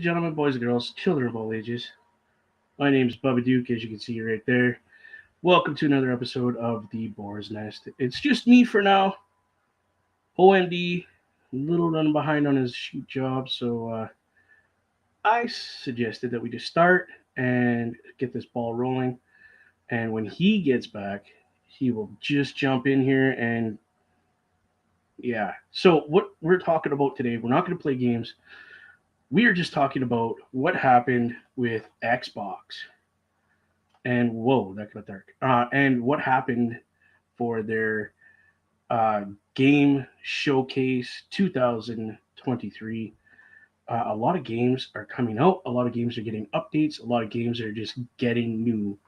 gentlemen, boys and girls, children of all ages. My name is Bubba Duke, as you can see right there. Welcome to another episode of the Boar's Nest. It's just me for now. OMD, a little run behind on his shoot job, so I suggested that we just start and get this ball rolling. And when he gets back, he will just jump in here and yeah. So what we're talking about today, we're not going to play games. We are just talking about what happened with Xbox. And whoa, that got dark. And what happened for their game showcase 2023. A lot of games are coming out. A lot of games are getting updates. A lot of games are just getting new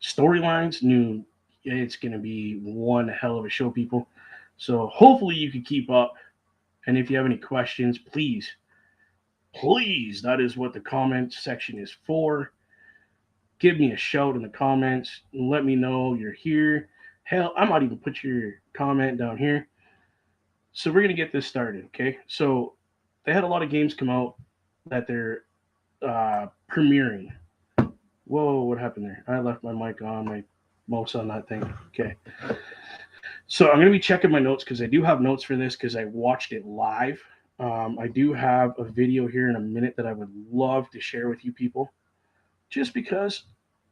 storylines. It's going to be one hell of a show, people. So hopefully you can keep up. And if you have any questions, please, that is what the comment section is for. Give me a shout in the comments. Let me know you're here. Hell, I might even put your comment down here. So we're going to get this started, okay? So they had a lot of games come out that they're premiering. Whoa, what happened there? I left my mic on, my mouse on that thing. Okay. So I'm going to be checking my notes because I do have notes for this because I watched it live. I do have a video here in a minute that I would love to share with you people just because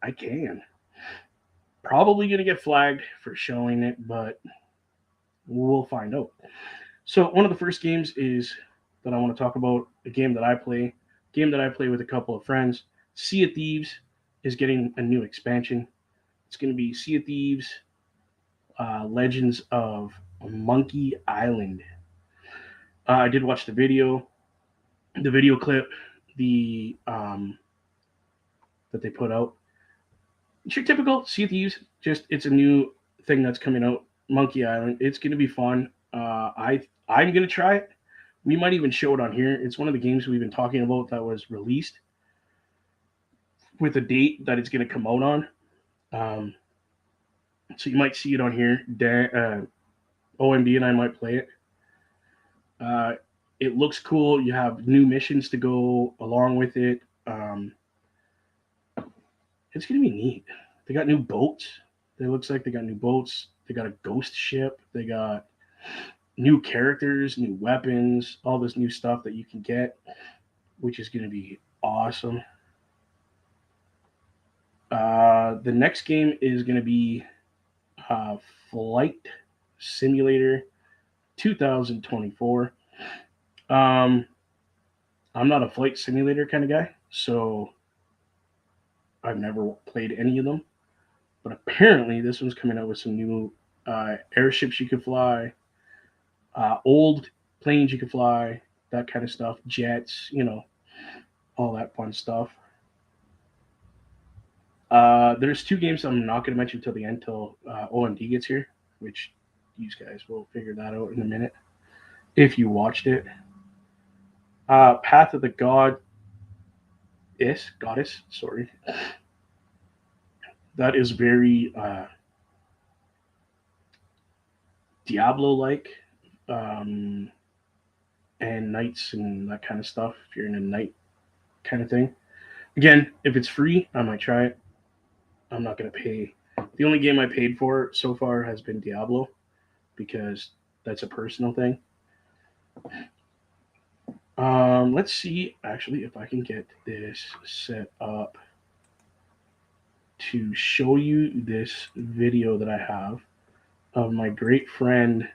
I can. Probably going to get flagged for showing it, but we'll find out. So one of the first games is that I want to talk about, a game that I play with a couple of friends. Sea of Thieves is getting a new expansion. It's going to be Sea of Thieves Legends of Monkey Island. I did watch the video clip, that they put out. It's your typical Sea of Thieves, just it's a new thing that's coming out, Monkey Island. It's going to be fun. I'm going to try it. We might even show it on here. It's one of the games we've been talking about that was released with a date that it's going to come out on. So you might see it on here. OMD and I might play it. It looks cool. You have new missions to go along with it. It's going to be neat. They got new boats. It looks like they got new boats. They got a ghost ship. They got new characters, new weapons, all this new stuff that you can get, which is going to be awesome. The next game is going to be Flight Simulator 2024. I'm not a flight simulator kind of guy, so I've never played any of them. But apparently this one's coming out with some new airships you can fly, old planes you can fly, that kind of stuff, jets, all that fun stuff. There's two games I'm not going to mention until the end, till OMD gets here, which you guys will figure that out in a minute if you watched it. Path of the Goddess, sorry. That is very Diablo-like, and knights and that kind of stuff, if you're in a knight kind of thing. Again, if it's free, I might try it. I'm not going to pay. The only game I paid for so far has been Diablo, because that's a personal thing. Let's see, actually, if I can get this set up to show you this video that I have of my great friend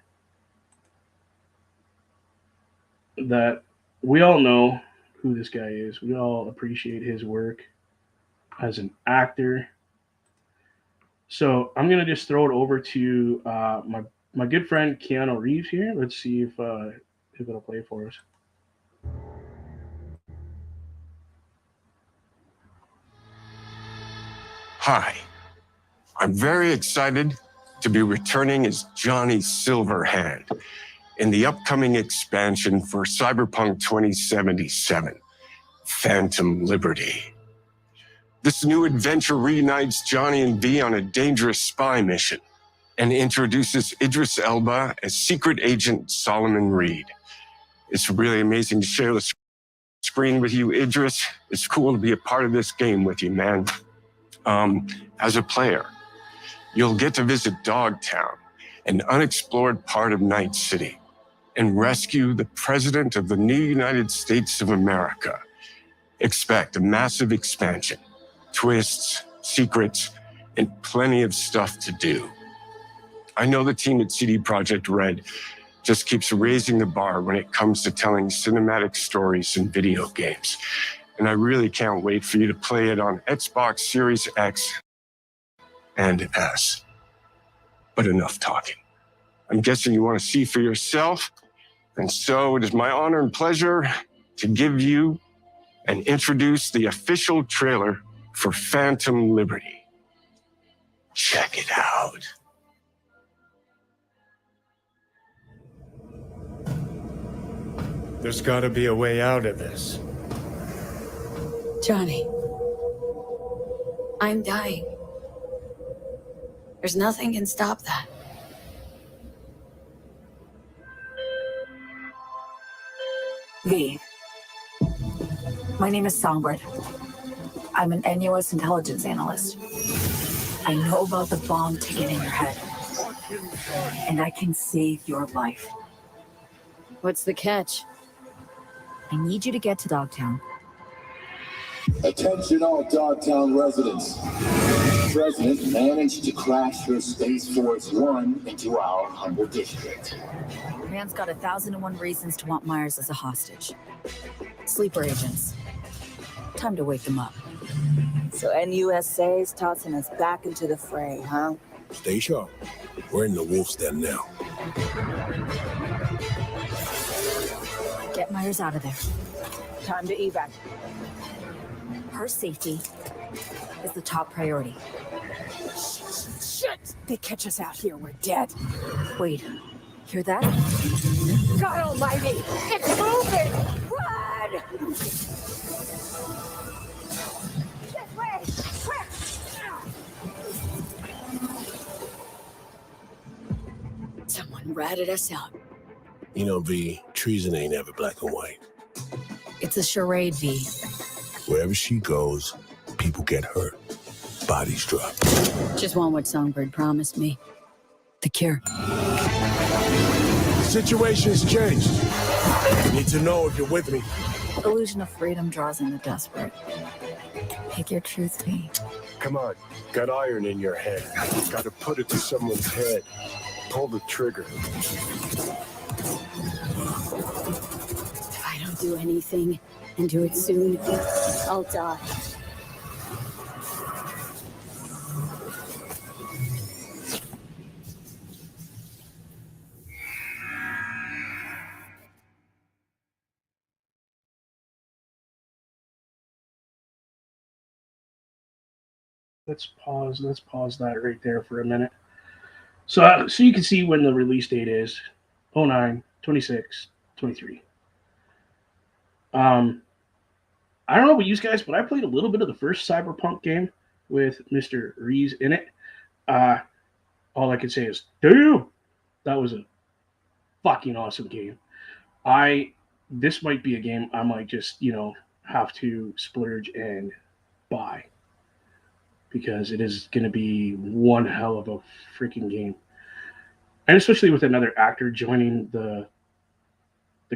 that we all know who this guy is. We all appreciate his work as an actor. So I'm going to just throw it over to my good friend Keanu Reeves here. Let's see if it'll play for us. Hi, I'm very excited to be returning as Johnny Silverhand in the upcoming expansion for Cyberpunk 2077, Phantom Liberty. This new adventure reunites Johnny and V on a dangerous spy mission and introduces Idris Elba as Secret Agent Solomon Reed. It's really amazing to share the screen with you, Idris. It's cool to be a part of this game with you, man. As a player, you'll get to visit Dogtown, an unexplored part of Night City, and rescue the President of the new United States of America. Expect a massive expansion, twists, secrets, and plenty of stuff to do. I know the team at CD Projekt Red just keeps raising the bar when it comes to telling cinematic stories in video games. And I really can't wait for you to play it on Xbox Series X and S. But enough talking. I'm guessing you want to see for yourself. And so it is my honor and pleasure to give you and introduce the official trailer for Phantom Liberty. Check it out. There's gotta be a way out of this. Johnny, I'm dying. There's nothing can stop that. V. My name is Songbird. I'm an NUS intelligence analyst. I know about the bomb ticket in your head. And I can save your life. What's the catch? I need you to get to Dogtown. Attention all Dogtown residents. The President managed to crash your Space Force One into our humble district. Man's got 1,001 reasons to want Myers as a hostage. Sleeper agents. Time to wake them up. So NUSA's tossing us back into the fray, huh? Stay sharp. We're in the wolf's den now. Get Myers out of there. Time to evac. Her safety is the top priority. Shit! They catch us out here, we're dead. Wait, hear that? God almighty! It's moving! Run! This way! Quick! Someone ratted us out. You know, V, treason ain't ever black and white. It's a charade, V. Wherever she goes, people get hurt. Bodies drop. Just want what Songbird promised me. The cure. The situation's changed. I need to know if you're with me. Illusion of freedom draws in the desperate. Pick your truth, V. Come on. Got iron in your head. Gotta put it to someone's head. Pull the trigger. If I don't do anything and do it soon, I'll die. Let's pause that right there for a minute. So you can see when the release date is 09, 26, 23. I don't know about you guys, but I played a little bit of the first Cyberpunk game with Mr. Reese in it. All I can say is, damn, that was a fucking awesome game. This might be a game I might just, have to splurge and buy, because it is going to be one hell of a freaking game. And especially with another actor joining the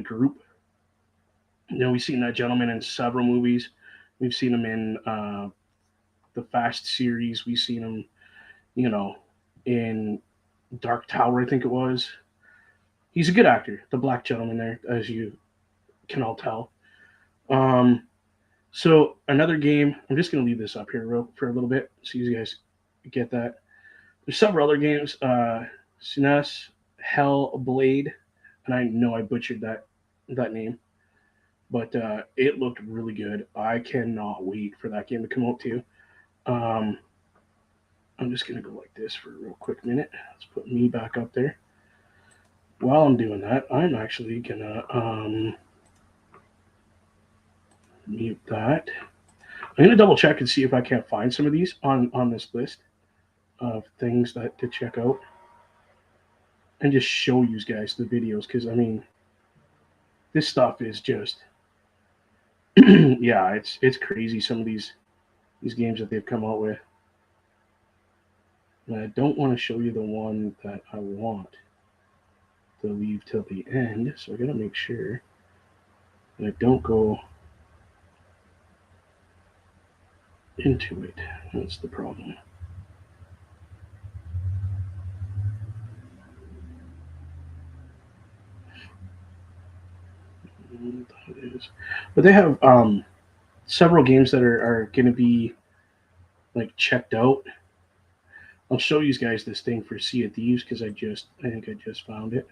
group. We've seen that gentleman in several movies. We've seen him in the Fast series. We've seen him, in Dark Tower, I think it was. He's a good actor, the black gentleman there, as you can all tell. So another game, I'm just going to leave this up here for a little bit so you guys get that. There's several other games. Sinus, Hellblade, and I know I butchered that name, but it looked really good. I cannot wait for that game to come out too. I'm just going to go like this for a real quick minute. Let's put me back up there. While I'm doing that, I'm actually going to mute that. I'm going to double check and see if I can't find some of these on this list of things to check out and just show you guys the videos, because, this stuff is just Yeah, it's crazy some of these games that they've come out with. And I don't want to show you the one that I want to leave till the end, so I gotta make sure that I don't go into it. That's the problem. That is. But they have several games that are going to be like checked out. I'll show you guys this thing for Sea of Thieves because I think I just found it.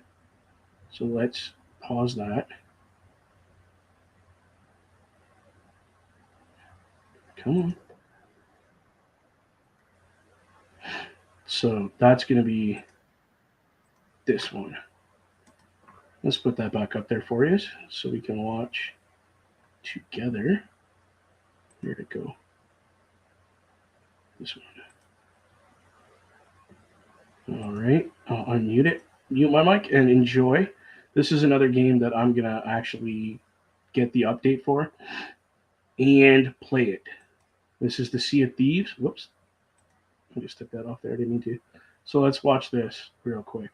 So let's pause that. Come on. So that's going to be this one. Let's put that back up there for you so we can watch together. Where'd it go? This one. All right. I'll unmute it, mute my mic, and enjoy. This is another game that I'm going to actually get the update for and play it. This is the Sea of Thieves. Whoops. I just took that off there. I didn't mean to. So let's watch this real quick.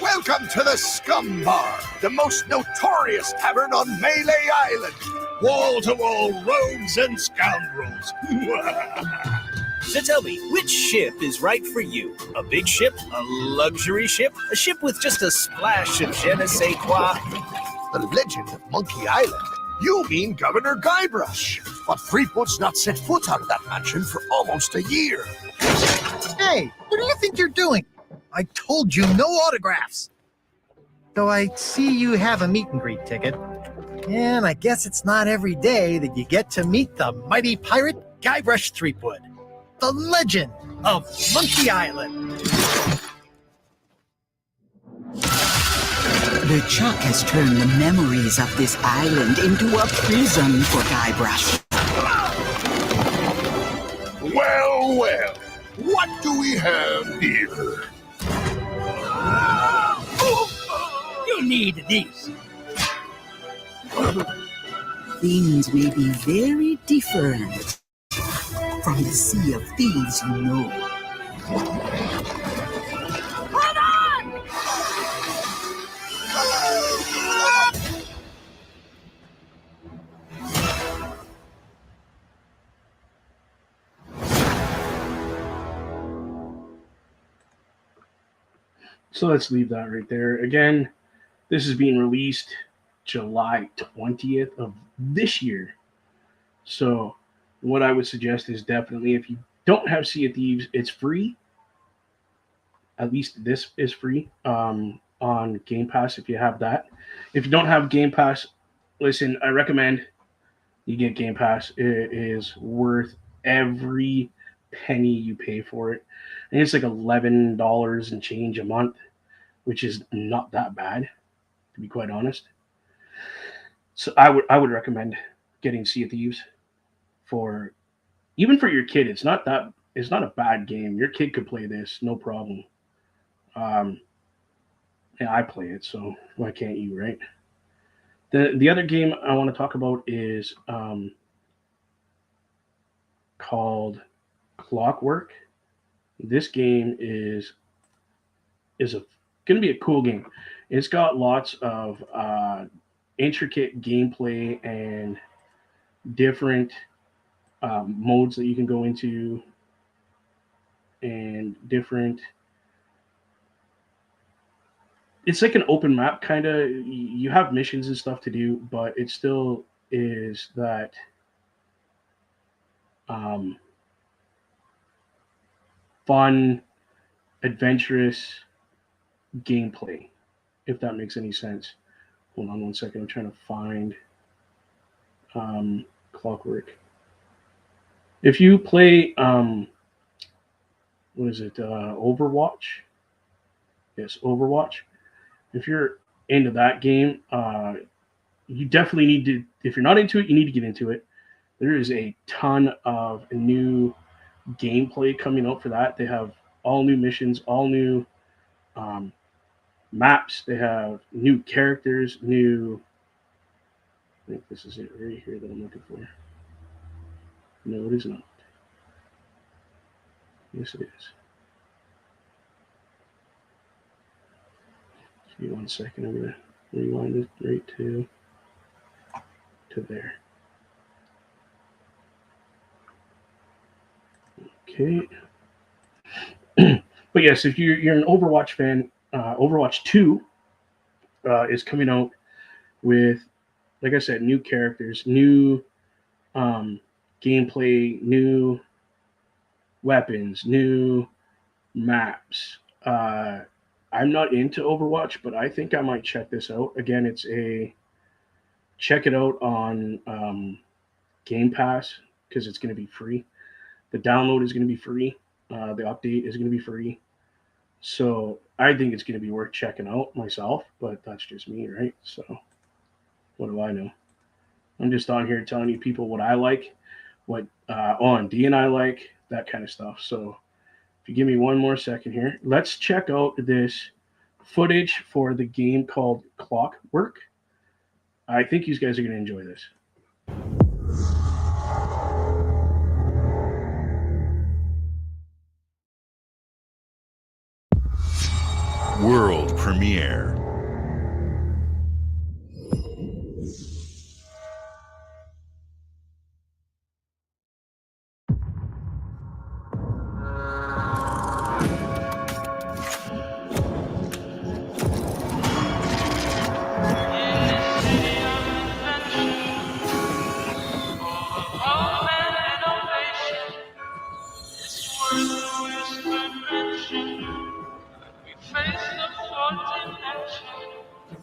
Welcome to the Scum Bar, the most notorious tavern on Melee Island. Wall-to-wall rogues and scoundrels. So tell me, which ship is right for you? A big ship? A luxury ship? A ship with just a splash of je ne sais quoi? The legend of Monkey Island? You mean Governor Guybrush. But Threepwood's not set foot out of that mansion for almost a year. Hey, what do you think you're doing? I told you no autographs. So I see you have a meet and greet ticket. And I guess it's not every day that you get to meet the mighty pirate Guybrush Threepwood, the legend of Monkey Island. The Chuck has turned the memories of this island into a prison for Guybrush. Well, well, what do we have here? You need these. Things may be very different from the Sea of Thieves you know. Hold on! So let's leave that right there. Again, this is being released July 20th of this year. So what I would suggest is definitely if you don't have Sea of Thieves, it's free. At least this is free on Game Pass if you have that. If you don't have Game Pass, listen, I recommend you get Game Pass. It is worth every penny you pay for it. I think it's like $11 and change a month, which is not that bad, to be quite honest. So I would recommend getting Sea of Thieves for even for your kid. It's not a bad game. Your kid could play this, no problem. Yeah, I play it, so why can't you, right? The other game I want to talk about is called Clockwork. This game is going to be a cool game. It's got lots of intricate gameplay and different modes that you can go into and different. It's like an open map kind of. You have missions and stuff to do, but it still is that fun, adventurous gameplay, if that makes any sense. Hold on one second. I'm trying to find Clockwork. If you play, what is it? Overwatch. Yes, Overwatch. If you're into that game, you definitely need to. If you're not into it, you need to get into it. There is a ton of new gameplay coming out for that. They have all new missions, all new um, maps. They have new characters, new. I think this is it right here that I'm looking for. No, it is not. Yes, it is. Give me one second. I'm gonna rewind it right to there. Okay. But yes, if you're an Overwatch fan, Overwatch 2 is coming out with, like I said, new characters, new gameplay, new weapons, new maps. I'm not into Overwatch, but I think I might check this out. Again, it's a check it out on Game Pass because it's going to be free. The download is going to be free. The update is going to be free. So I think it's going to be worth checking out myself, but that's just me, right? So what do I know? I'm just on here telling you people what I like, what OMD and I like, that kind of stuff. So if you give me one more second here, let's check out this footage for the game called Clockwork. I think you guys are going to enjoy this. World premiere.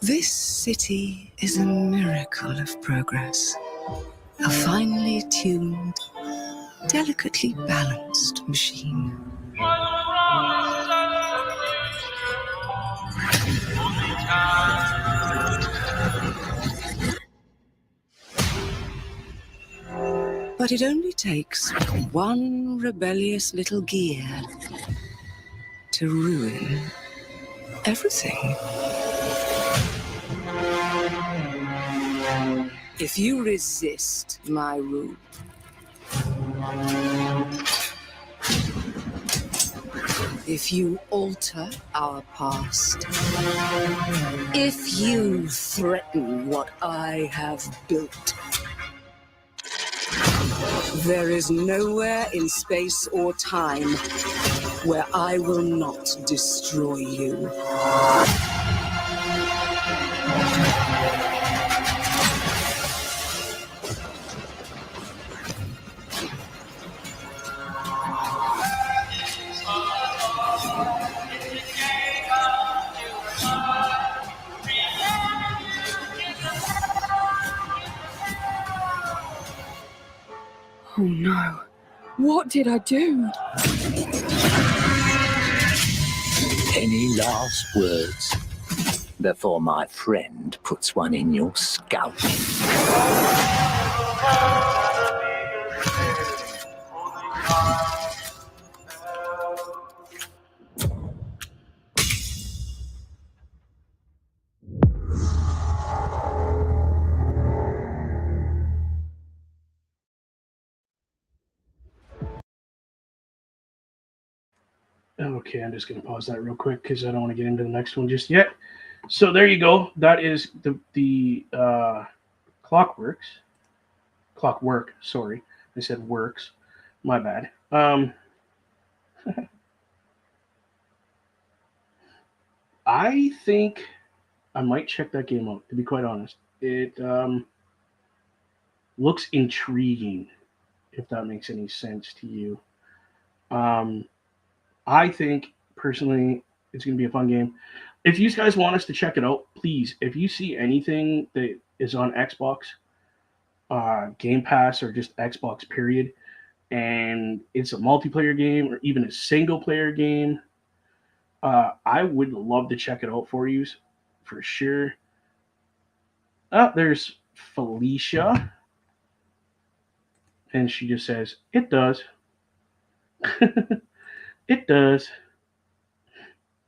This city is a miracle of progress. A finely tuned, delicately balanced machine. But it only takes one rebellious little gear to ruin everything. If you resist my rule, if you alter our past, if you threaten what I have built, there is nowhere in space or time where I will not destroy you. Oh no. What did I do? Any last words before my friend puts one in your scalp? Okay, I'm just going to pause that real quick because I don't want to get into the next one just yet. So there you go. That is the Clockwork. Sorry, I said works. My bad. I think I might check that game out. To be quite honest, it looks intriguing. If that makes any sense to you. I think personally it's going to be a fun game. If you guys want us to check it out, please, if you see anything that is on Xbox, Game Pass, or just Xbox period, and it's a multiplayer game or even a single player game, I would love to check it out for you for sure. There's Felicia, and she just says, "It does." It does,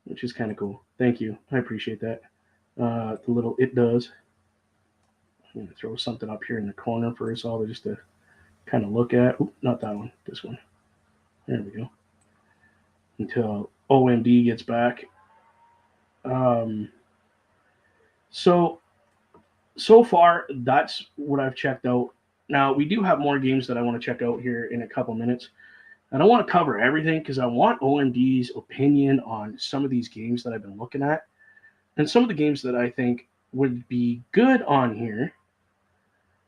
which is kind of cool. Thank you. I appreciate that. The little "it does." I'm going to throw something up here in the corner for us all just to kind of look at. Oop, not that one. This one. There we go. Until OMD gets back. So far, that's what I've checked out. Now, we do have more games that I want to check out here in a couple minutes. I don't want to cover everything because I want OMD's opinion on some of these games that I've been looking at and some of the games that I think would be good on here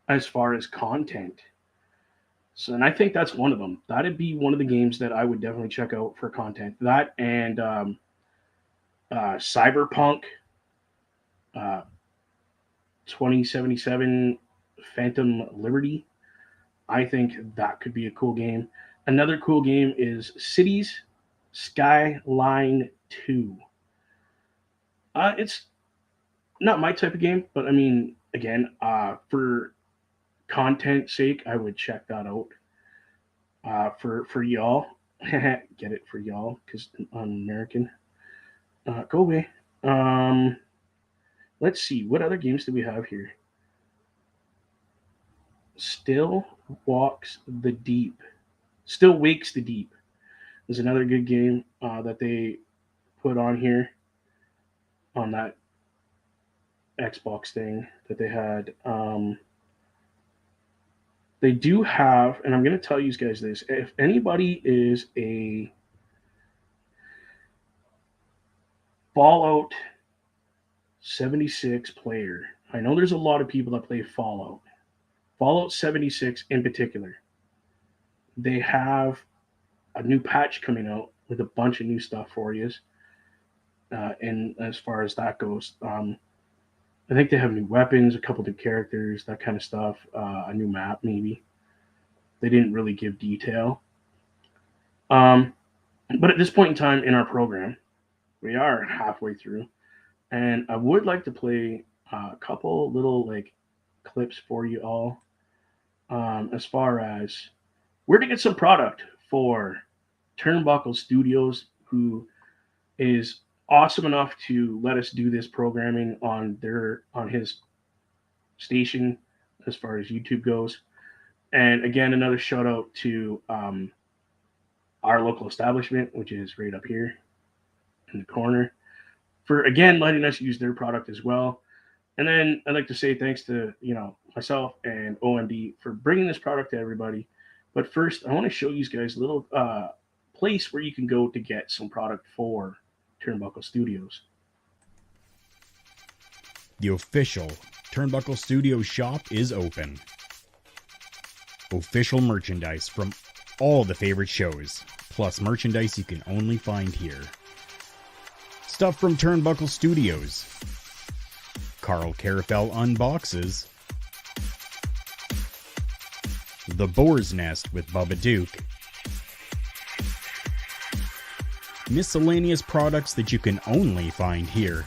as far as content. So, and I think that's one of them. That'd be one of the games that I would definitely check out for content. That and Cyberpunk 2077 Phantom Liberty. I think that could be a cool game. Another cool game is Cities Skyline 2. It's not my type of game, but I mean, again, for content sake, I would check that out. For y'all, get it for y'all because I'm American. Go away. Let's see, what other games do we have here? Still Wakes the Deep is another good game that they put on here on that Xbox thing that they had. They do have, and I'm going to tell you guys this, if anybody is a Fallout 76 player, I know there's a lot of people that play Fallout 76 in particular. They have a new patch coming out with a bunch of new stuff for you. And as far as that goes, I think they have new weapons, a couple new characters, that kind of stuff, a new map maybe. They didn't really give detail. But at this point in time in our program, we are halfway through, and I would like to play a couple little clips for you all as far as where to get some product for Turnbuckle Studios, who is awesome enough to let us do this programming on his station as far as YouTube goes. And again, another shout out to our local establishment, which is right up here in the corner, for again letting us use their product as well. And then I'd like to say thanks to myself and OMD for bringing this product to everybody. But first, I want to show you guys a little place where you can go to get some product for Turnbuckle Studios. The official Turnbuckle Studios shop is open. Official merchandise from all the favorite shows, plus merchandise you can only find here. Stuff from Turnbuckle Studios. Carl Carafel unboxes. The Boar's Nest with Bubba Duke. Miscellaneous products that you can only find here.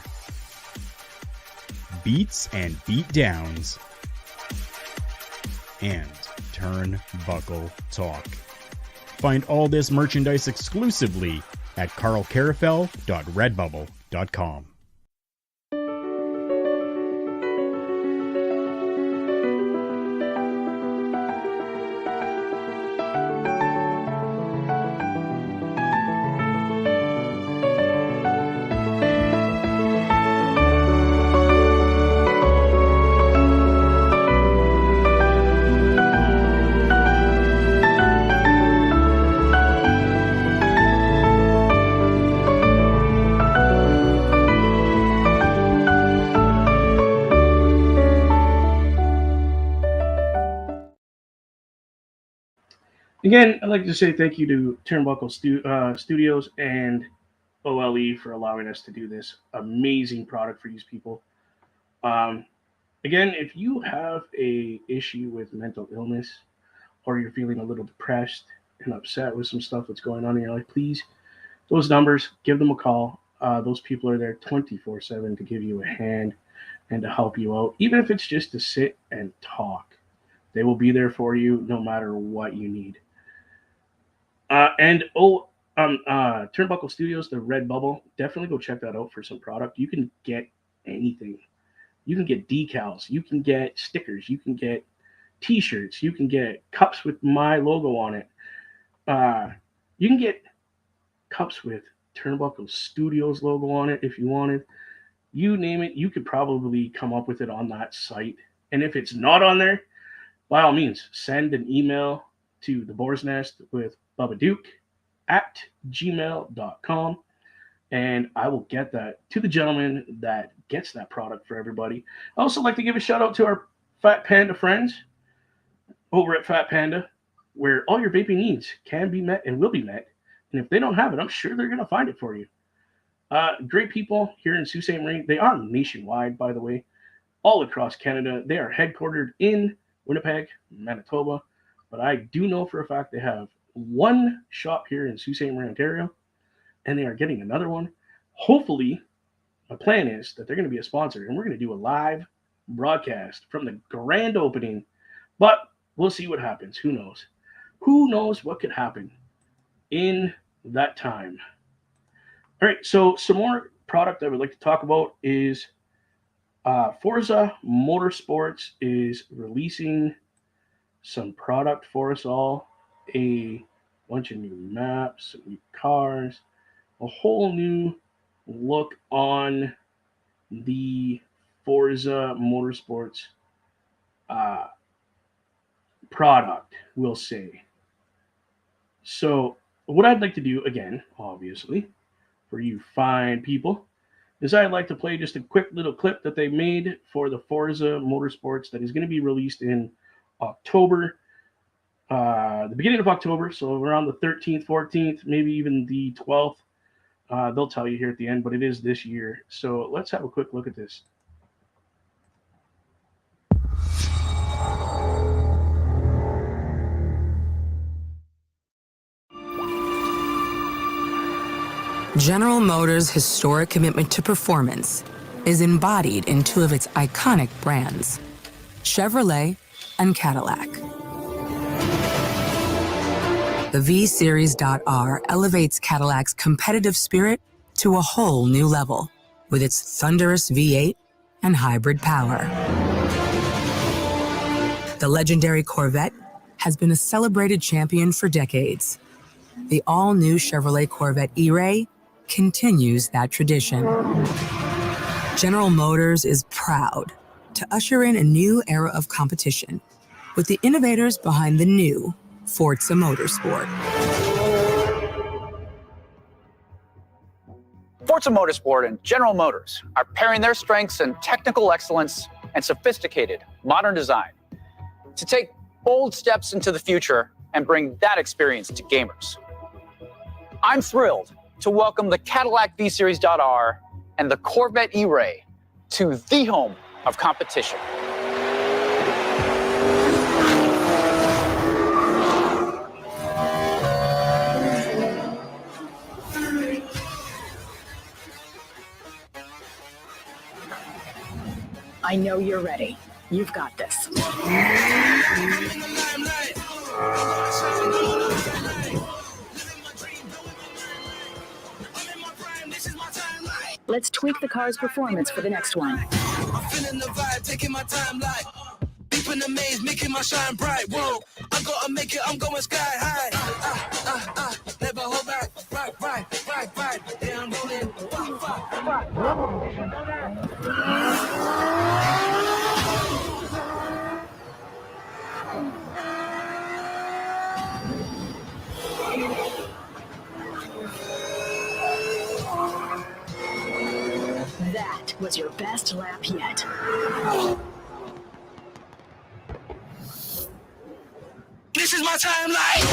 Beats and beatdowns. And Turnbuckle Talk. Find all this merchandise exclusively at carlcarafel.redbubble.com. Again, I'd like to say thank you to Turnbuckle Studios and OLE for allowing us to do this amazing product for these people. Um, Again, if you have a issue with mental illness or you're feeling a little depressed and upset with some stuff that's going on in your life, please, those numbers, give them a call. Those people are there 24/7 to give you a hand and to help you out, even if it's just to sit and talk. They will be there for you no matter what you need. Turnbuckle Studios, the Red Bubble, definitely go check that out for some product. You can get anything. You can get decals, you can get stickers, you can get T-shirts, you can get cups with my logo on it. You can get cups with Turnbuckle Studios logo on it if you wanted. You name it, you could probably come up with it on that site. And if it's not on there, by all means, send an email to the Boar's Nest with Bubba Duke at gmail.com, and I will get that to the gentleman that gets that product for everybody. I also like to give a shout out to our Fat Panda friends over at Fat Panda, where all your vaping needs can be met and will be met. And if they don't have it, I'm sure they're going to find it for you. Great people here in Sault Ste. Marie. They are nationwide, by the way, all across Canada. They are headquartered in Winnipeg, Manitoba, but I do know for a fact they have one shop here in Sault Ste. Marie, Ontario, and they are getting another one. Hopefully, my plan is that they're going to be a sponsor, and we're going to do a live broadcast from the grand opening, but we'll see what happens. Who knows? Who knows what could happen in that time? All right, so some more product I would like to talk about is Forza Motorsports is releasing some product for us all. A bunch of new maps, new cars, a whole new look on the Forza Motorsports product, we'll say. So what I'd like to do, again, obviously, for you fine people, is I'd like to play just a quick little clip that they made for the Forza Motorsports that is going to be released in October, the beginning of October, so around the 13th, 14th, maybe even the 12th. They'll tell you here at the end, but it is this year. So let's have a quick look at this. General Motors' historic commitment to performance is embodied in two of its iconic brands, Chevrolet and Cadillac. The V-Series.R elevates Cadillac's competitive spirit to a whole new level with its thunderous V8 and hybrid power. The legendary Corvette has been a celebrated champion for decades. The all-new Chevrolet Corvette E-Ray continues that tradition. General Motors is proud to usher in a new era of competition with the innovators behind the new Forza Motorsport. Forza Motorsport and General Motors are pairing their strengths in technical excellence and sophisticated modern design to take bold steps into the future and bring that experience to gamers. I'm thrilled to welcome the Cadillac V-Series.R and the Corvette E-Ray to the home of competition. I know you're ready. You've got this. Let's tweak the car's performance for the next one. I'm feeling the vibe, taking my time like deep in the maze, making my shine bright. Whoa, I'm gonna make it, I'm going sky high. Never hold back, right. Yeah, I'm rolling. That was your best lap yet. This is my time like.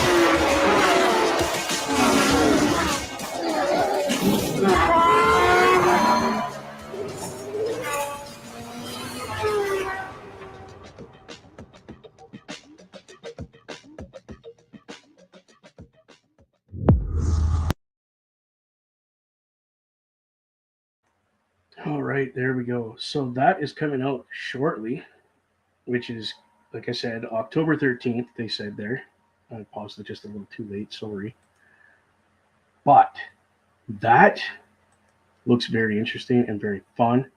All right, there we go. So that is coming out shortly, which is, like I said, October 13th, they said there. I paused it just a little too late, sorry. But that looks very interesting and very fun.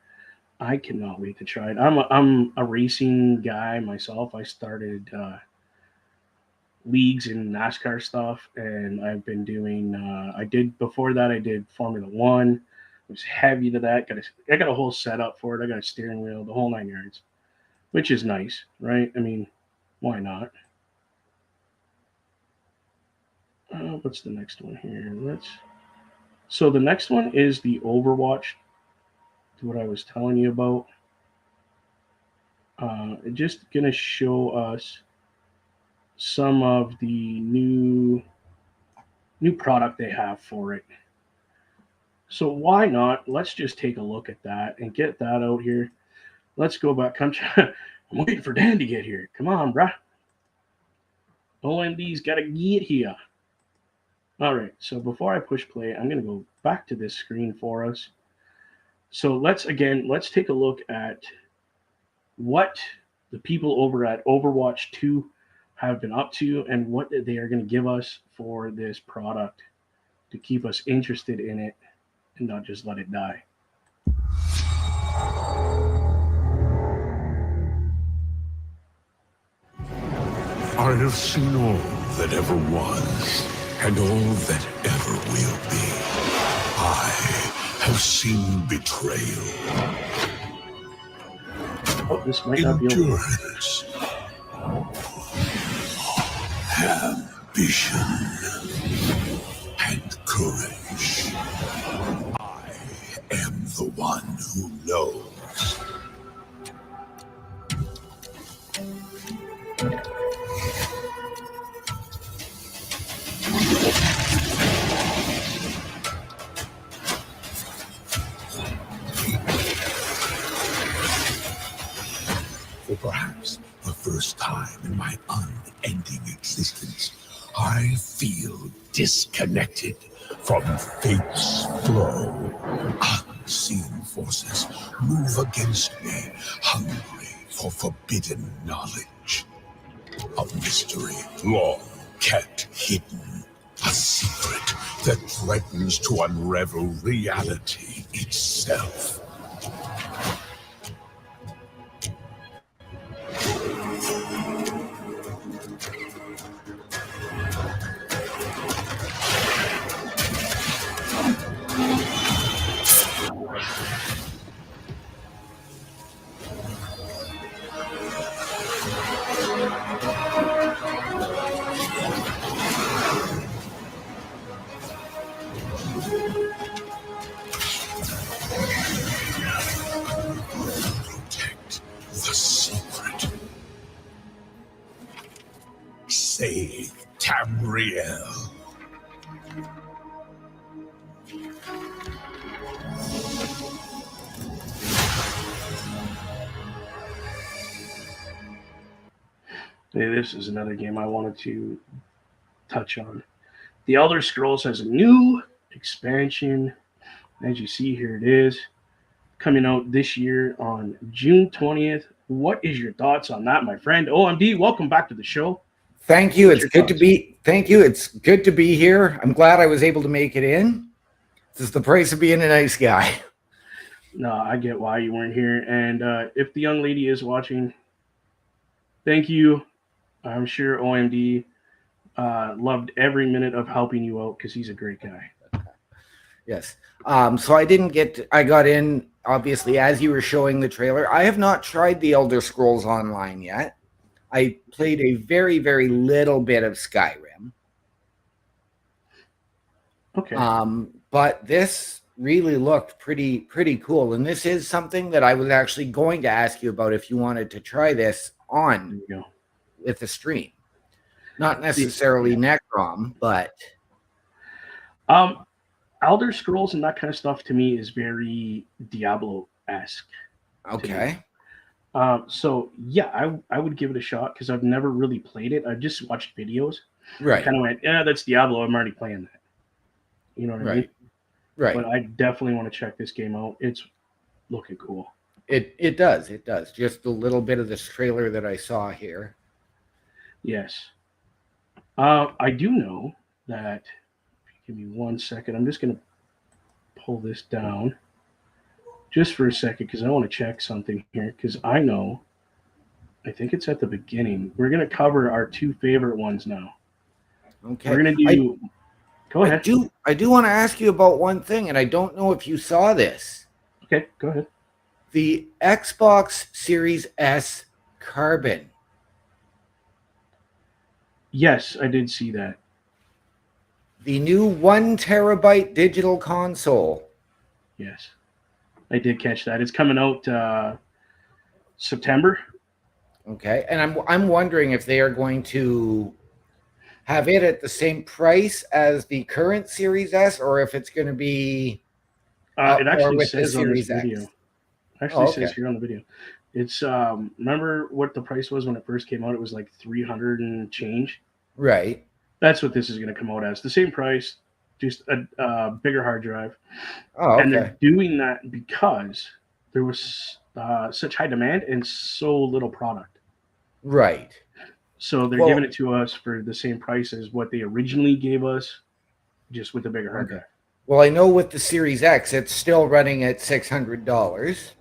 I cannot wait to try it. I'm a racing guy myself. I started leagues in NASCAR stuff, and I've been doing. I did before that. I did Formula One. I was heavy to that. I got a whole setup for it. I got a steering wheel, the whole 9 yards, which is nice, right? I mean, why not? What's the next one here? So the next one is the Overwatch. What I was telling you about. Just gonna show us some of the new product they have for it. So why not? Let's just take a look at that and get that out here. Let's go back. I'm waiting for Dan to get here. Come on, bruh. OMD's got to get here. All right. So before I push play, I'm going to go back to this screen for us. So let's take a look at what the people over at Overwatch 2 have been up to and what they are going to give us for this product to keep us interested in it and not just let it die. I have seen all that ever was, and all that ever will be. I have seen betrayal. Oh, this might not be endurance. Ambition. And courage. I am the one who knows. For perhaps the first time in my unending existence, I feel disconnected from fate's flow. Unseen forces move against me, hungry for forbidden knowledge. A mystery long kept hidden. A secret that threatens to unravel reality itself. Protect the secret. Save Tamriel. Hey, this is another game I wanted to touch on. The Elder Scrolls has a new expansion. As you see here, it is coming out this year on June 20th. What is your thoughts on that, my friend? OMD, welcome back to the show. Thank you. It's good to be. Thank you. It's good to be here. I'm glad I was able to make it in. This is the price of being a nice guy. No, I get why you weren't here. And if the young lady is watching, thank you. I'm sure OMD loved every minute of helping you out because he's a great guy. Yes. So I got in, obviously, as you were showing the trailer. I have not tried the Elder Scrolls Online yet. I played a very, very little bit of Skyrim. Okay. But this really looked pretty cool. And this is something that I was actually going to ask you about if you wanted to try this on with the stream. Not necessarily Necrom, but Elder Scrolls and that kind of stuff to me is very Diablo-esque. okay. So yeah, I would give it a shot because I've never really played it. I've just watched videos. Right. Kind of went, yeah, that's Diablo. I'm already playing that. You know what I mean? Right. Right. But I definitely want to check this game out. It's looking cool. It does. It does. Just a little bit of this trailer that I saw here. Yes. I do know that. Give me 1 second. I'm just going to pull this down just for a second because I want to check something here because I know. I think it's at the beginning. We're going to cover our 2 favorite ones now. Okay. We're going to do. Go ahead. I do want to ask you about one thing, and I don't know if you saw this. Okay, go ahead. The Xbox Series S Carbon. Yes, I did see that. The new 1 terabyte digital console. Yes, I did catch that. It's coming out September. Okay, and I'm wondering if they are going to have it at the same price as the current Series S, or if it's going to be it actually with says the on this Series video. X. Actually says here on the video. It's remember what the price was when it first came out? It was like 300 and change. Right. That's what this is going to come out as. The same price, just a bigger hard drive. Oh, okay. And they're doing that because there was such high demand and so little product. Right. So they're giving it to us for the same price as what they originally gave us, just with the bigger hard drive. Well, I know with the Series X, it's still running at $600.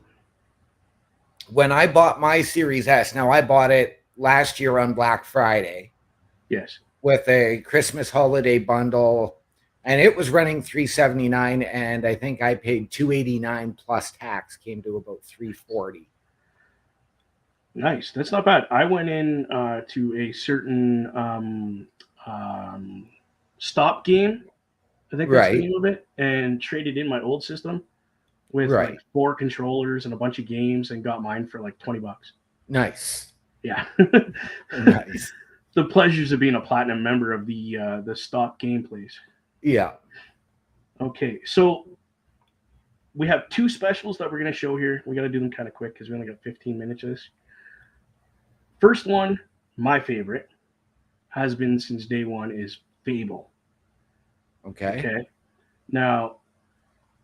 When I bought my Series S, now I bought it last year on Black Friday. Yes. With a Christmas holiday bundle, and it was running $379, and I think I paid $289 plus tax, came to about $340. Nice. That's not bad. I went in to a certain stop game, I think that's the name of it, and traded in my old system with like 4 controllers and a bunch of games and got mine for like $20. Nice. Yeah. Nice. The pleasures of being a platinum member of the stop gameplays. Yeah. Okay, so we have 2 specials that we're going to show here. We got to do them kind of quick because we only got 15 minutes of this. First one, my favorite, has been since day one, is Fable. Okay. Now,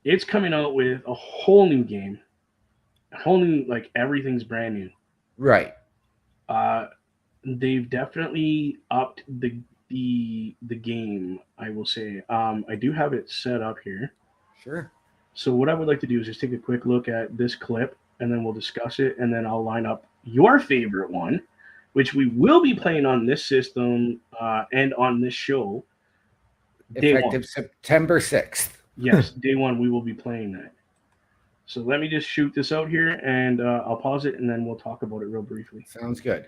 it's coming out with a whole new game. A whole new, like, everything's brand new. Right. They've definitely upped the game, I will say. I do have it set up here. Sure. So what I would like to do is just take a quick look at this clip, and then we'll discuss it, and then I'll line up your favorite one, which we will be playing on this system and on this show. Effective September 6th. Yes, day one we will be playing that. So let me just shoot this out here, and I'll pause it, and then we'll talk about it real briefly. Sounds good.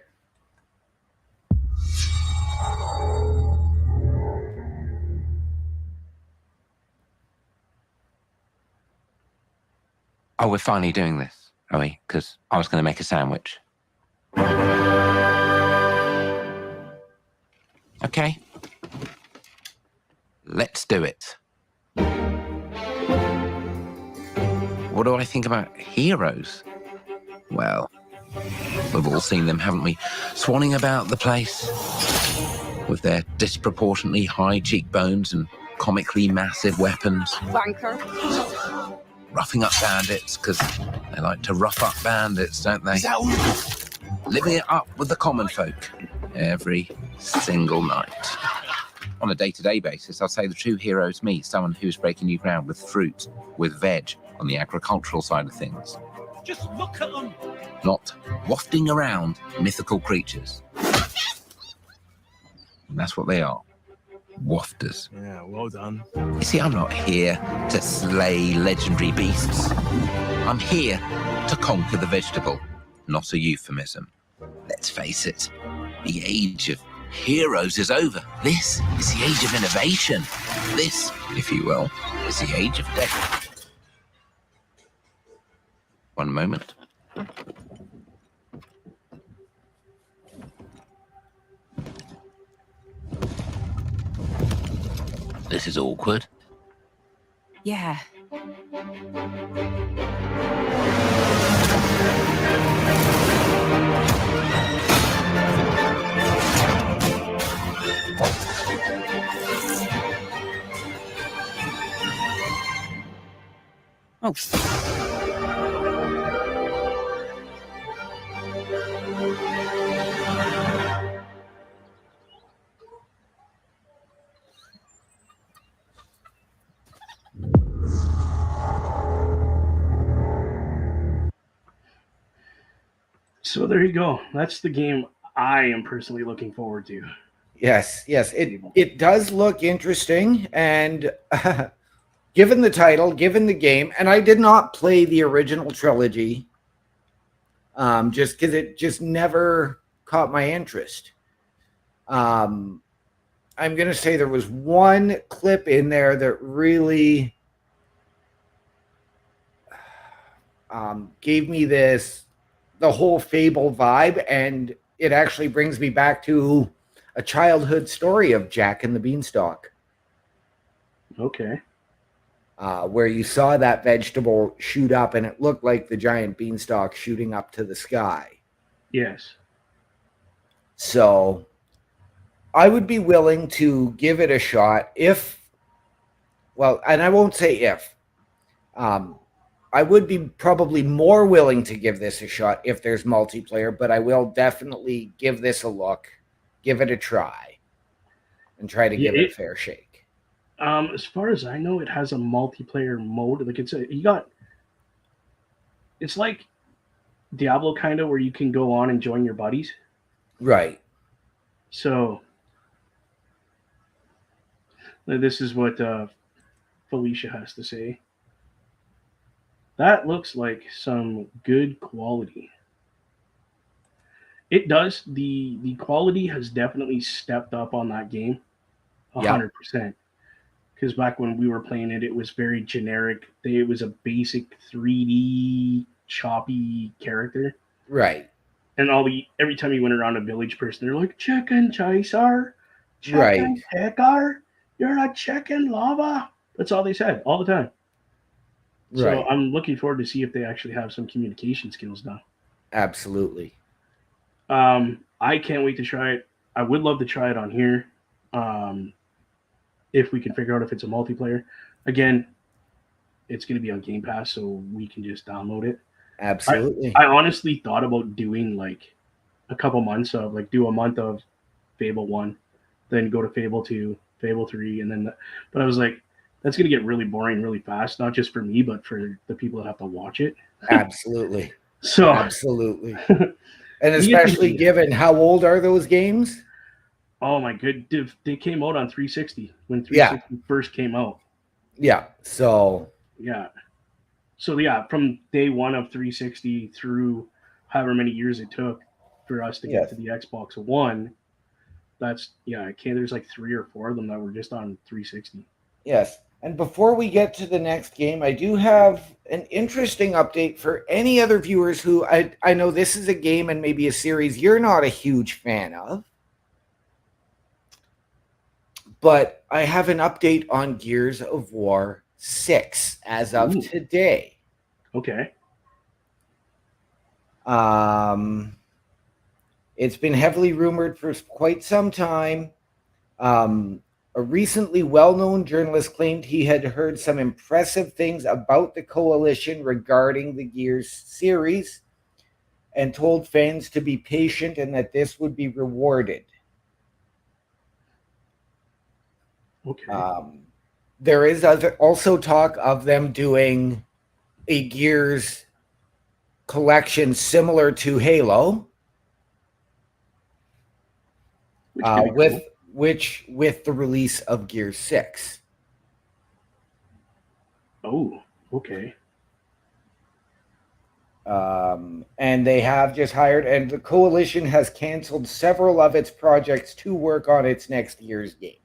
Oh, we're finally doing this, are we? Because I was going to make a sandwich. Okay. Let's do it. What do I think about heroes? Well, we've all seen them, haven't we? Swanning about the place with their disproportionately high cheekbones and comically massive weapons. Wanker. Roughing up bandits, because they like to rough up bandits, don't they? Living it up with the common folk every single night. On a day-to-day basis, I'd say the true hero is me, someone who's breaking new ground with fruit, with veg, on the agricultural side of things. Just look at them. Not wafting around mythical creatures. And that's what they are. Wafters. Yeah, well done. You see, I'm not here to slay legendary beasts. I'm here to conquer the vegetable, not a euphemism. Let's face it, the age of heroes is over. This is the age of innovation. This, if you will, is the age of death. One moment. This is awkward. Yeah. Oh. So there you go. That's the game I am personally looking forward to. Yes, it does look interesting, and given the title, given the game, and I did not play the original trilogy, just because it just never caught my interest. I'm gonna say there was one clip in there that really gave me the whole Fable vibe, and it actually brings me back to a childhood story of Jack and the Beanstalk. Okay. Where you saw that vegetable shoot up and it looked like the giant beanstalk shooting up to the sky. Yes. So I would be willing to give it a shot if, well, and I won't say if, I would be probably more willing to give this a shot if there's multiplayer, but I will definitely give this a look, give it a try, and try to give it a fair shake. As far as I know, it has a multiplayer mode. Like it's like Diablo kind of, where you can go on and join your buddies. Right. So this is what Felicia has to say. That looks like some good quality. It does. The quality has definitely stepped up on that game, 100%. Because back when we were playing it, it was very generic. It was a basic 3D choppy character. Right. And every time you went around a village person, they're like, chicken chaser, chicken Right. picker, you're a chicken lava. That's all they said all the time. So Right. I'm looking forward to see if they actually have some communication skills now. Absolutely. I can't wait to try it. I would love to try it on here. If we can figure out if it's a multiplayer. Again, it's going to be on Game Pass, so we can just download it. Absolutely. I honestly thought about doing like a couple months of do a month of Fable 1, then go to Fable 2, Fable 3, and then but I was like, that's going to get really boring really fast, not just for me, but for the people that have to watch it. Absolutely. So absolutely. And especially given how old are those games? Oh my good! They came out on 360 when 360 first came out. Yeah. So. Yeah. So yeah, from day one of 360 through however many years it took for us to get to the Xbox One, that's there's like 3 or 4 of them that were just on 360. Yes. And before we get to the next game, I do have an interesting update for any other viewers who I know this is a game and maybe a series you're not a huge fan of. But I have an update on Gears of War 6 as of today. Okay. It's been heavily rumored for quite some time. A recently well-known journalist claimed he had heard some impressive things about the Coalition regarding the Gears series and told fans to be patient and that this would be rewarded. Okay. There is also talk of them doing a Gears collection similar to Halo, with the release of Gears 6. Oh, okay. And they have just hired, and the Coalition has canceled several of its projects to work on its next year's game.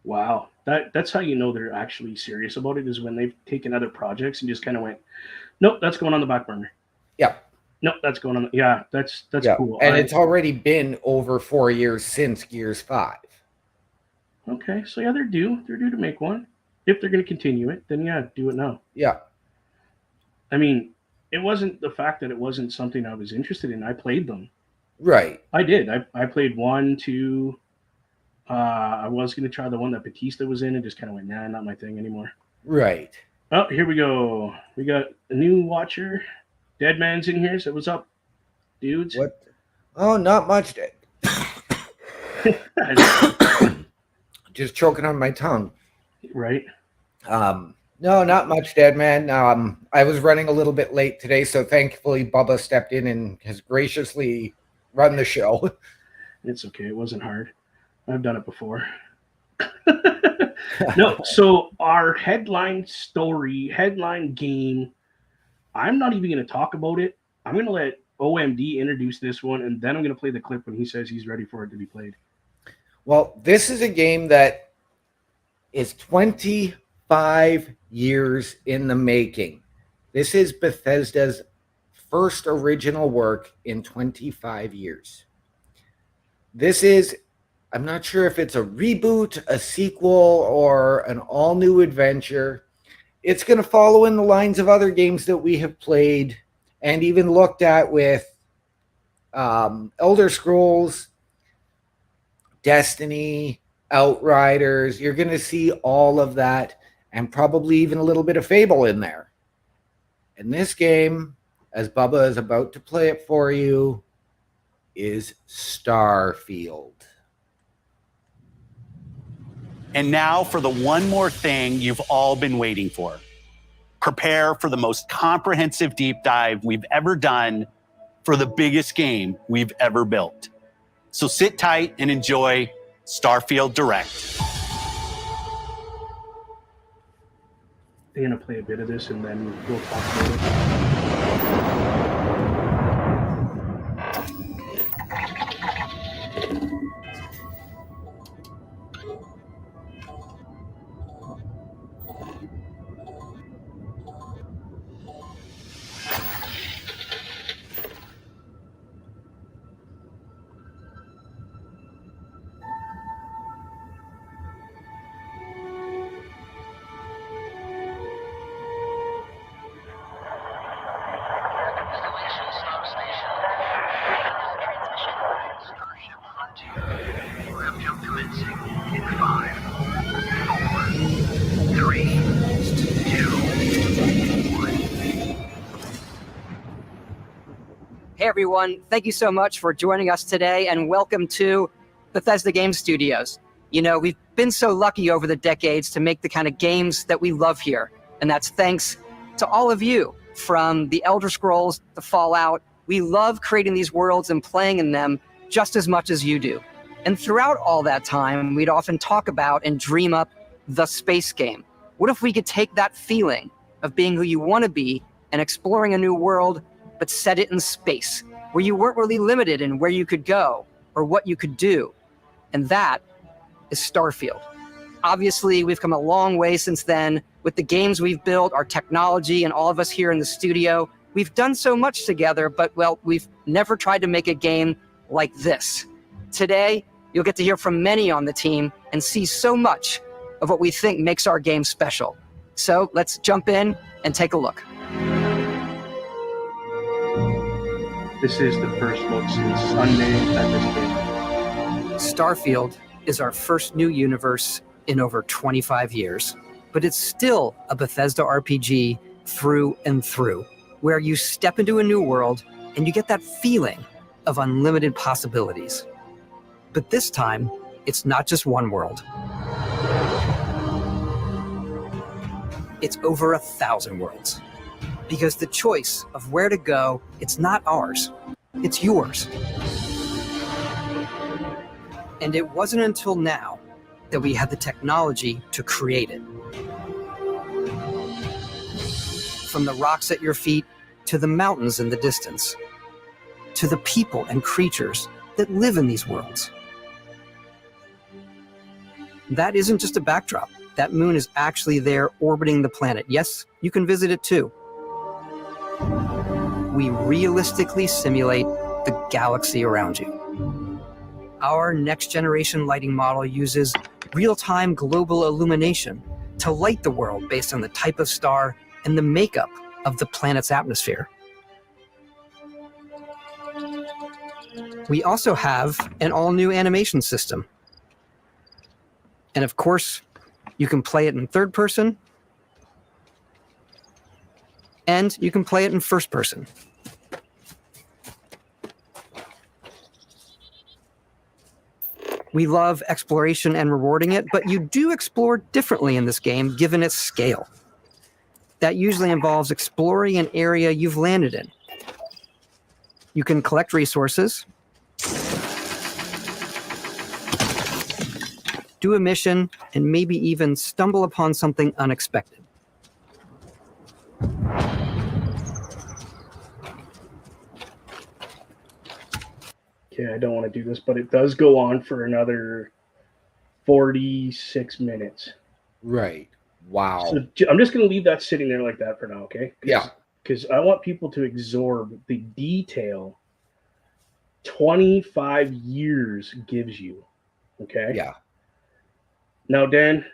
Wow, that's how you know they're actually serious about it, is when they've taken other projects and just kind of went, nope, that's going on the back burner. Yeah. Nope, that's going on. That's cool. And it's already been over 4 years since Gears 5. Okay, so yeah, they're due. They're due to make one. If they're going to continue it, then yeah, do it now. Yeah. I mean, it wasn't the fact that it wasn't something I was interested in. I played them. Right. I did. I played 1, 2. I was going to try the one that Batista was in and just kind of went, nah, not my thing anymore. Right. Oh, here we go. We got a new watcher. Dead Man's in here. So what's up, dudes? What? Oh, not much. Just choking on my tongue. Right. No, not much, Dead Man. I was running a little bit late today, so thankfully Bubba stepped in and has graciously run the show. It's okay. It wasn't hard. I've done it before. No, so our headline game, I'm not even going to talk about it. I'm going to let OMD introduce this one, and then I'm going to play the clip when he says he's ready for it to be played. Well, this is a game that is 25 years in the making. This is Bethesda's first original work in 25 years. This is, I'm not sure if it's a reboot, a sequel, or an all-new adventure. It's going to follow in the lines of other games that we have played and even looked at with Elder Scrolls, Destiny, Outriders. You're going to see all of that and probably even a little bit of Fable in there. And this game, as Bubba is about to play it for you, is Starfield. And now for the one more thing you've all been waiting for. Prepare for the most comprehensive deep dive we've ever done for the biggest game we've ever built. So sit tight and enjoy Starfield Direct. I'm going to play a bit of this and then we'll talk about it. Hey everyone, thank you so much for joining us today and welcome to Bethesda Game Studios. You know, we've been so lucky over the decades to make the kind of games that we love here. And that's thanks to all of you, from the Elder Scrolls to Fallout. We love creating these worlds and playing in them just as much as you do. And throughout all that time, we'd often talk about and dream up the space game. What if we could take that feeling of being who you want to be and exploring a new world, but set it in space, where you weren't really limited in where you could go or what you could do? And that is Starfield. Obviously, we've come a long way since then with the games we've built, our technology, and all of us here in the studio. We've done so much together, but, well, we've never tried to make a game like this. Today, you'll get to hear from many on the team and see so much of what we think makes our game special. So let's jump in and take a look. This is the first look since Sunday at this game. Starfield is our first new universe in over 25 years, but it's still a Bethesda RPG through and through, where you step into a new world and you get that feeling of unlimited possibilities. But this time, it's not just one world. It's over 1,000 worlds. Because the choice of where to go, it's not ours, it's yours. And it wasn't until now that we had the technology to create it. From the rocks at your feet, to the mountains in the distance, to the people and creatures that live in these worlds. That isn't just a backdrop. That moon is actually there orbiting the planet. Yes, you can visit it too. We realistically simulate the galaxy around you. Our next generation lighting model uses real-time global illumination to light the world based on the type of star and the makeup of the planet's atmosphere. We also have an all-new animation system. And of course, you can play it in third person, and you can play it in first person. We love exploration and rewarding it, but you do explore differently in this game given its scale. That usually involves exploring an area you've landed in. You can collect resources, do a mission, and maybe even stumble upon something unexpected. Okay, I don't want to do this, but it does go on for another 46 minutes. Right. Wow. So I'm just going to leave that sitting there like that for now, okay? Yeah. Because I want people to absorb the detail 25 years gives you, okay? Yeah. Now, Dan,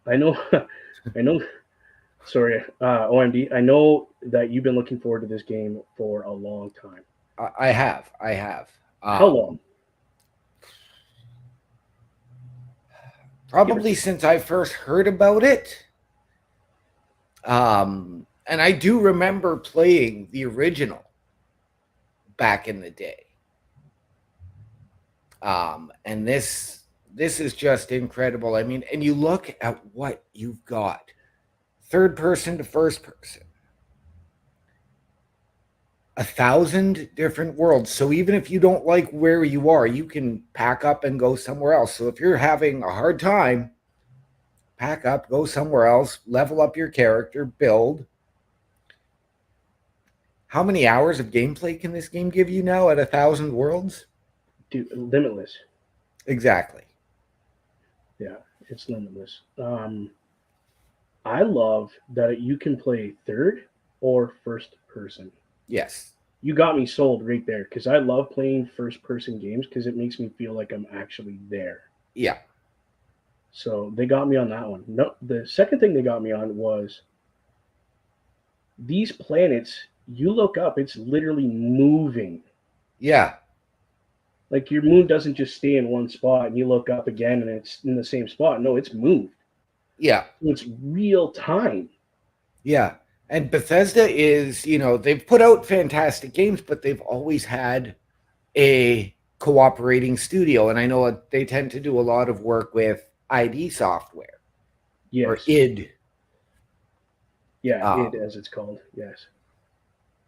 I know, sorry, OMD, I know that you've been looking forward to this game for a long time. I have. How long? Probably since I first heard about it. And I do remember playing the original back in the day. And this is just incredible. I mean, and you look at what you've got. Third person to first person. 1,000 different worlds. So even if you don't like where you are, you can pack up and go somewhere else. So if you're having a hard time, pack up, go somewhere else, level up your character, build. How many hours of gameplay can this game give you now at 1,000 worlds? Dude, limitless. Exactly. Yeah, it's limitless. I love that you can play third or first person. Yes. You got me sold right there because I love playing first person games because it makes me feel like I'm actually there. Yeah. So they got me on that one. No, the second thing they got me on was these planets, you look up, it's literally moving. Yeah. Like your moon doesn't just stay in one spot and you look up again and it's in the same spot. No, it's moved. Yeah. It's real time. Yeah. And Bethesda is, they've put out fantastic games, but they've always had a cooperating studio. And I know they tend to do a lot of work with ID Software. Yes. Or id. Yeah, id as it's called. Yes.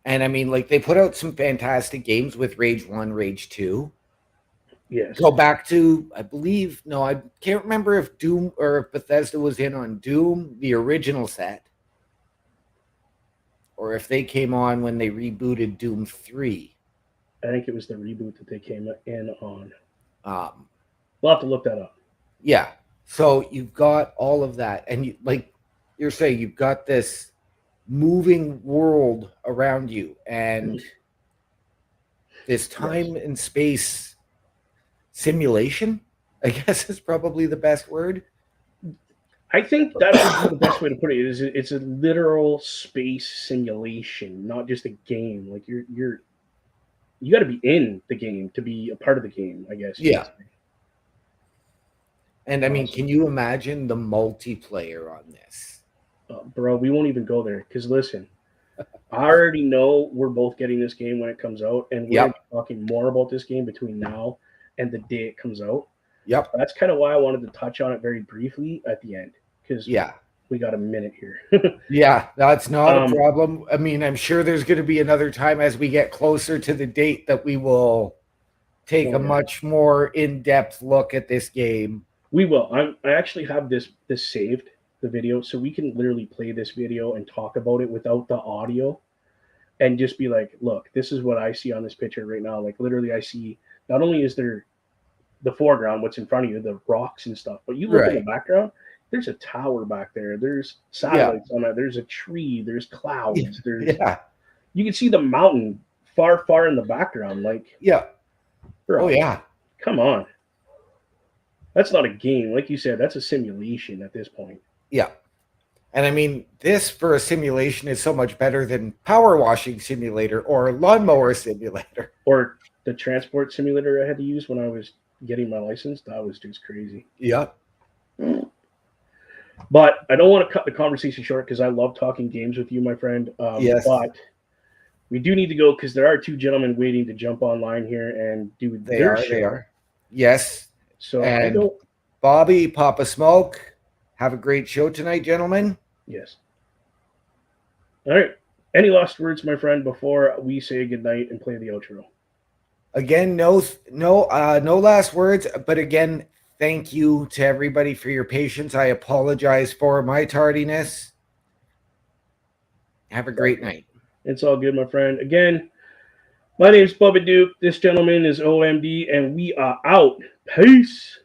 And I mean, like, they put out some fantastic games with Rage 1, Rage 2. Yes. Go back to, I can't remember if Doom or if Bethesda was in on Doom, the original set. Or if they came on when they rebooted Doom 3. I think it was the reboot that they came in on. We'll have to look that up. Yeah. So you've got all of that. And like you're saying, you've got this moving world around you. And this time and space simulation, I guess is probably the best word. I think that's the best way to put it. It's a literal space simulation, not just a game. Like you got to be in the game to be a part of the game, I guess. Yeah. And I mean, can you imagine the multiplayer on this? Bro, we won't even go there because listen, I already know we're both getting this game when it comes out, and we're gonna be talking more about this game between now and the day it comes out. Yep. That's kind of why I wanted to touch on it very briefly at the end. Because we got a minute here. Yeah, that's not a problem. I mean, I'm sure there's going to be another time as we get closer to the date that we will take a much more in-depth look at this game. We will. I actually have this saved, the video, so we can literally play this video and talk about it without the audio and just be like, look, this is what I see on this picture right now. Like literally I see not only is there the foreground, what's in front of you, the rocks and stuff, but you look in the background, there's a tower back there. There's satellites on that. There's a tree. There's clouds. There's you can see the mountain far, far in the background. Like bro, come on. That's not a game. Like you said, that's a simulation at this point. Yeah. And I mean, this for a simulation is so much better than Power Washing Simulator or Lawnmower Simulator. Or the transport simulator I had to use when I was getting my license. That was just crazy. Yeah. But I don't want to cut the conversation short because I love talking games with you, my friend. Yes. But we do need to go because there are two gentlemen waiting to jump online here and do their show. They are. Yes. So and I don't... Bobby, Papa Smoke, have a great show tonight, gentlemen. Yes. All right. Any last words, my friend, before we say goodnight and play the outro? Again, no last words. But again, thank you to everybody for your patience. I apologize for my tardiness. Have a great night. It's all good, my friend. Again, my name's Bubba Duke. This gentleman is OMD, and we are out. Peace.